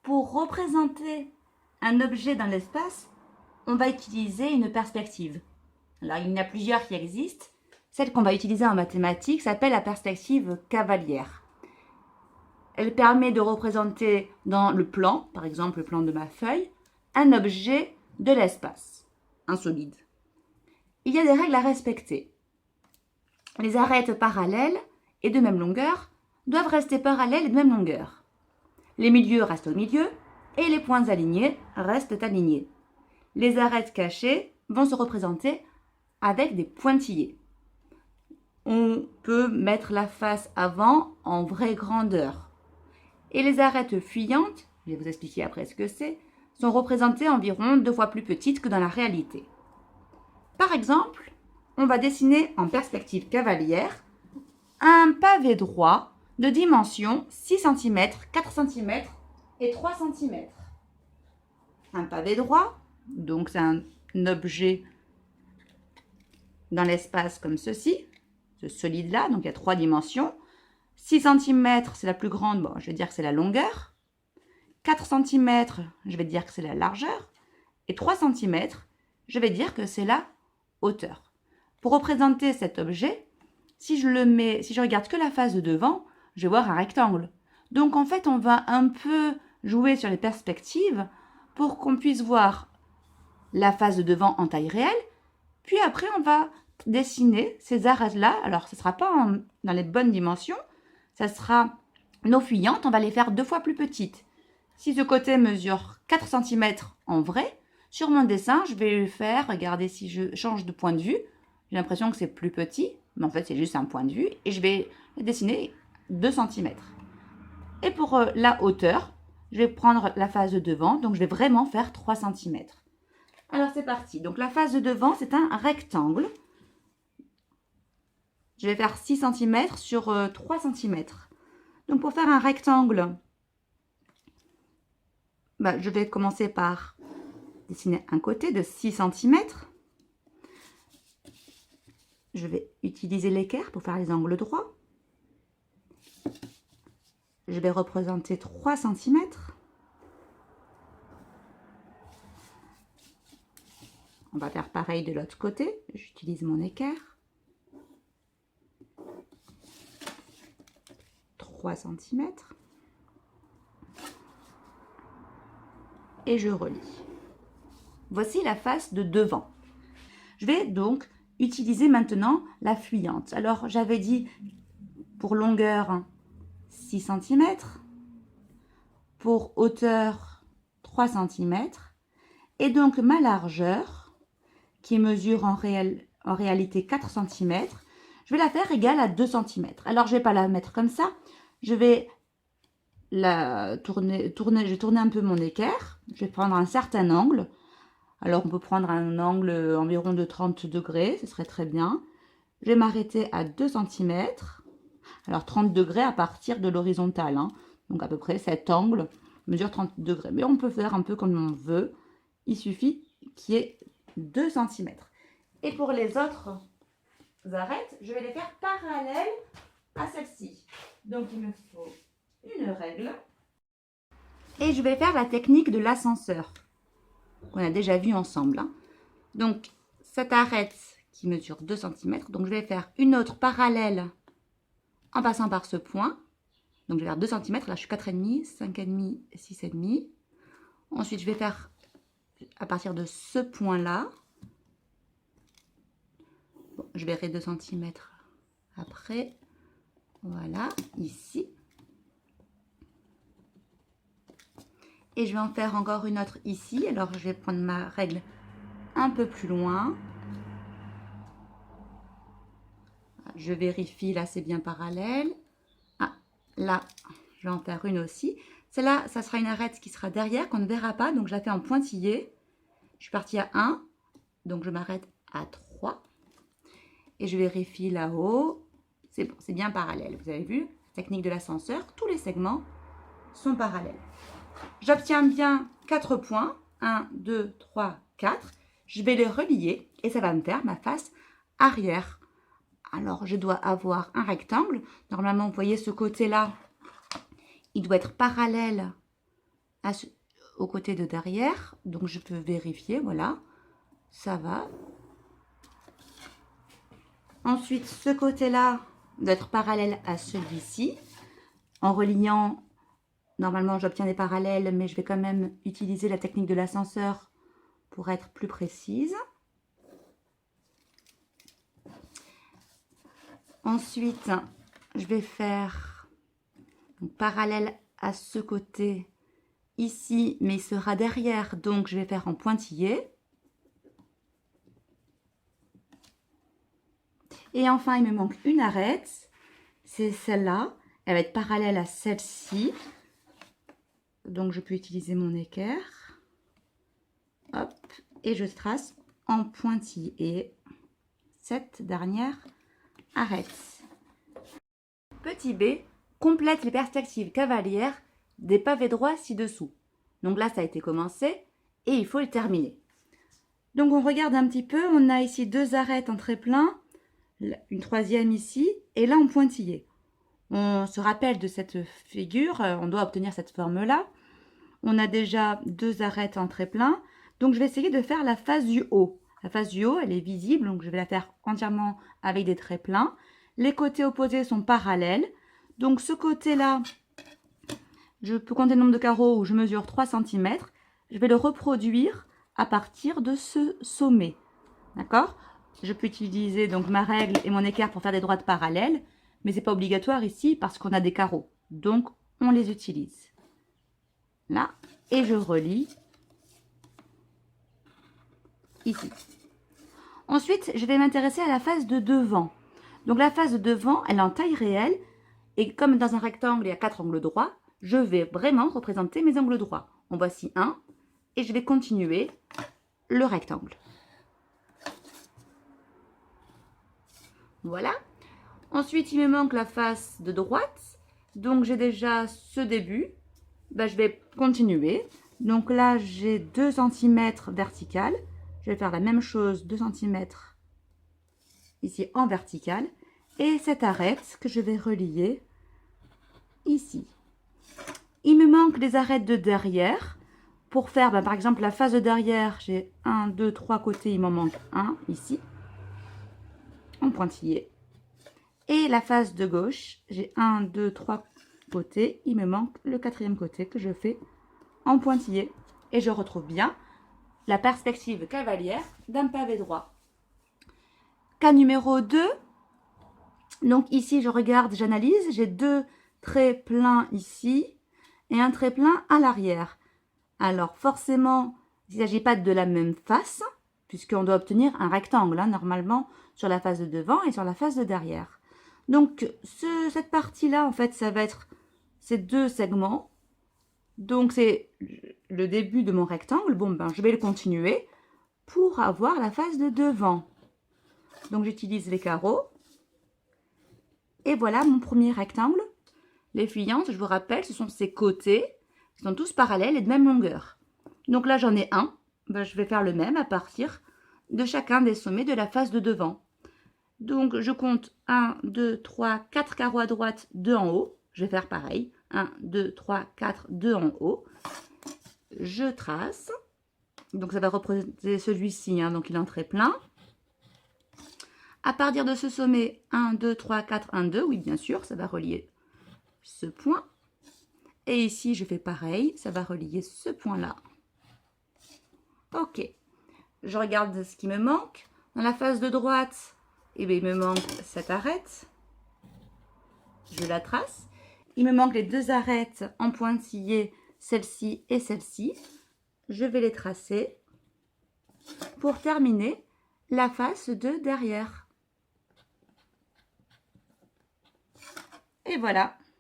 Pour représenter un objet dans l'espace, on va utiliser une perspective. Alors, il y en a plusieurs qui existent. Celle qu'on va utiliser en mathématiques s'appelle la perspective cavalière. Elle permet de représenter dans le plan, par exemple le plan de ma feuille, un objet de l'espace, un solide. Il y a des règles à respecter. Les arêtes parallèles et de même longueur doivent rester parallèles et de même longueur. Les milieux restent au milieu et les points alignés restent alignés. Les arêtes cachées vont se représenter avec des pointillés. On peut mettre la face avant en vraie grandeur. Et les arêtes fuyantes, je vais vous expliquer après ce que c'est, sont représentées environ 2 fois plus petites que dans la réalité. Par exemple, on va dessiner en perspective cavalière un pavé droit de dimension 6 cm, 4 cm et 3 cm. Un pavé droit, donc c'est un objet dans l'espace comme ceci, ce solide-là, donc il y a 3 dimensions. 6 cm, c'est la plus grande, bon, je vais dire que c'est la longueur. 4 cm, je vais dire que c'est la largeur. Et 3 cm, je vais dire que c'est la hauteur. Pour représenter cet objet, si je regarde que la face de devant, je vais voir un rectangle. Donc en fait, on va un peu jouer sur les perspectives pour qu'on puisse voir la face de devant en taille réelle. Puis après, on va dessiner ces arêtes-là. Alors, ce ne sera pas dans les bonnes dimensions. Ça sera nos fuyantes, on va les faire 2 fois plus petites. Si ce côté mesure 4 cm en vrai, sur mon dessin, je vais le faire, regardez si je change de point de vue, j'ai l'impression que c'est plus petit, mais en fait c'est juste un point de vue, et je vais le dessiner 2 cm. Et pour la hauteur, je vais prendre la face de devant, donc je vais vraiment faire 3 cm. Alors c'est parti, donc la face de devant c'est un rectangle. Je vais faire 6 cm sur 3 cm. Donc pour faire un rectangle, je vais commencer par dessiner un côté de 6 cm. Je vais utiliser l'équerre pour faire les angles droits. Je vais représenter 3 cm. On va faire pareil de l'autre côté. J'utilise mon équerre. 3 cm. Et je relie. Voici la face de devant. Je vais donc utiliser maintenant la fuyante. Alors, j'avais dit pour longueur 6 cm, pour hauteur 3 cm, et donc ma largeur, qui mesure en réalité 4 cm, je vais la faire égale à 2 cm. Alors, je ne vais pas la mettre comme ça, je vais tourner un peu mon équerre, je vais prendre un certain angle. Alors, on peut prendre un angle environ de 30 degrés, ce serait très bien. Je vais m'arrêter à 2 cm. Alors, 30 degrés à partir de l'horizontale, hein. Donc, à peu près cet angle mesure 30 degrés. Mais on peut faire un peu comme on veut. Il suffit qu'il y ait 2 cm. Et pour les autres arêtes, je vais les faire parallèles à celle-ci. Donc, il me faut une règle. Et je vais faire la technique de l'ascenseur, qu'on a déjà vu ensemble, hein. Donc, cette arête qui mesure 2 cm, donc je vais faire une autre parallèle en passant par ce point. Donc, je vais faire 2 cm, là je suis 4,5, 5,5, 6,5. Ensuite, je vais faire à partir de ce point-là. Bon, je verrai 2 cm après. Voilà, ici. Et je vais en faire encore une autre ici. Alors, je vais prendre ma règle un peu plus loin. Je vérifie, là, c'est bien parallèle. Ah, là, je vais en faire une aussi. Celle-là, ça sera une arête qui sera derrière, qu'on ne verra pas. Donc, je la fais en pointillé. Je suis partie à 1. Donc, je m'arrête à 3. Et je vérifie là-haut. C'est bon, c'est bien parallèle. Vous avez vu, technique de l'ascenseur, tous les segments sont parallèles. J'obtiens bien 4 points. 1, 2, 3, 4. Je vais les relier et ça va me faire ma face arrière. Alors, je dois avoir un rectangle. Normalement, vous voyez ce côté-là, il doit être parallèle au côté de derrière. Donc je peux vérifier, voilà, ça va. Ensuite, ce côté-là doit être parallèle à celui-ci. En reliant, normalement j'obtiens des parallèles, mais je vais quand même utiliser la technique de l'ascenseur pour être plus précise. Ensuite, je vais faire donc, parallèle à ce côté ici, mais il sera derrière, donc je vais faire en pointillé. Et enfin, il me manque une arête, c'est celle-là. Elle va être parallèle à celle-ci. Donc, je peux utiliser mon équerre. Hop, et je trace en pointillé cette dernière arête. Petit b, complète les perspectives cavalières des pavés droits ci-dessous. Donc là, ça a été commencé et il faut le terminer. Donc, on regarde un petit peu. On a ici 2 arêtes en trait plein, une troisième ici, et là en pointillé. On se rappelle de cette figure, on doit obtenir cette forme-là. On a déjà 2 arêtes en trait plein. Donc, je vais essayer de faire la face du haut. La face du haut, elle est visible, donc je vais la faire entièrement avec des traits pleins. Les côtés opposés sont parallèles. Donc, ce côté-là, je peux compter le nombre de carreaux où je mesure 3 cm. Je vais le reproduire à partir de ce sommet. D'accord? Je peux utiliser donc ma règle et mon équerre pour faire des droites parallèles, mais ce n'est pas obligatoire ici parce qu'on a des carreaux. Donc, on les utilise. Là, et je relie ici. Ensuite, je vais m'intéresser à la face de devant. Donc, la face de devant, elle est en taille réelle. Et comme dans un rectangle, il y a 4 angles droits, je vais vraiment représenter mes angles droits. En voici un. Et je vais continuer le rectangle. Voilà. Ensuite, il me manque la face de droite. Donc, j'ai déjà ce début. Je vais continuer. Donc là, j'ai 2 cm vertical. Je vais faire la même chose, 2 cm ici en vertical. Et cette arête que je vais relier ici. Il me manque des arêtes de derrière. Pour faire, par exemple, la face de derrière, j'ai 1, 2, 3 côtés. Il m'en manque un ici, en pointillé. Et la face de gauche, j'ai 1, 2, 3 côtés. Il me manque le 4e côté que je fais en pointillé. Et je retrouve bien la perspective cavalière d'un pavé droit. Cas numéro 2. Donc ici, je regarde, j'analyse. J'ai 2 traits pleins ici et un trait plein à l'arrière. Alors forcément, il ne s'agit pas de la même face, puisqu'on doit obtenir un rectangle, normalement, sur la face de devant et sur la face de derrière. Donc cette partie-là, en fait, ça va être ces 2 segments. Donc c'est le début de mon rectangle. Bon, je vais le continuer pour avoir la face de devant. Donc j'utilise les carreaux. Et voilà mon premier rectangle. Les fuyantes, je vous rappelle, ce sont ces côtés qui sont tous parallèles et de même longueur. Donc là, j'en ai un. Je vais faire le même à partir de chacun des sommets de la face de devant. Donc, je compte 1, 2, 3, 4 carreaux à droite, 2 en haut. Je vais faire pareil. 1, 2, 3, 4, 2 en haut. Je trace. Donc, ça va représenter celui-ci, donc il est en trait plein. À partir de ce sommet, 1, 2, 3, 4, 1, 2, oui, bien sûr, ça va relier ce point. Et ici, je fais pareil, ça va relier ce point-là. Ok, je regarde ce qui me manque. Dans la face de droite, il me manque cette arête. Je la trace. Il me manque les 2 arêtes en pointillé, celle-ci et celle-ci. Je vais les tracer pour terminer la face de derrière. Et voilà.